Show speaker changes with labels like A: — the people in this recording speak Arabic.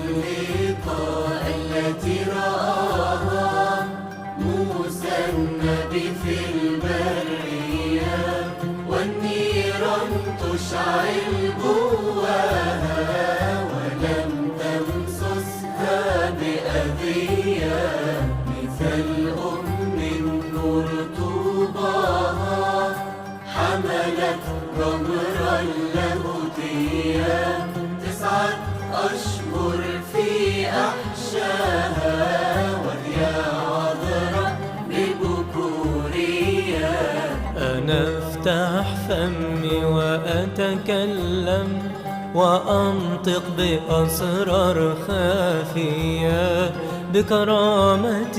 A: العلقة التي رآها موسى النبي في البرية، والنيران تشعل جواها ولم تمسسها بأذية، مثل النور طوباها حملت جمرا لاهوتية، 9 أشهر في أحشاها وهي عذراء ببكورية.
B: أنا أفتح فمي وأتكلم وأنطق بأسرار خافية بكرامة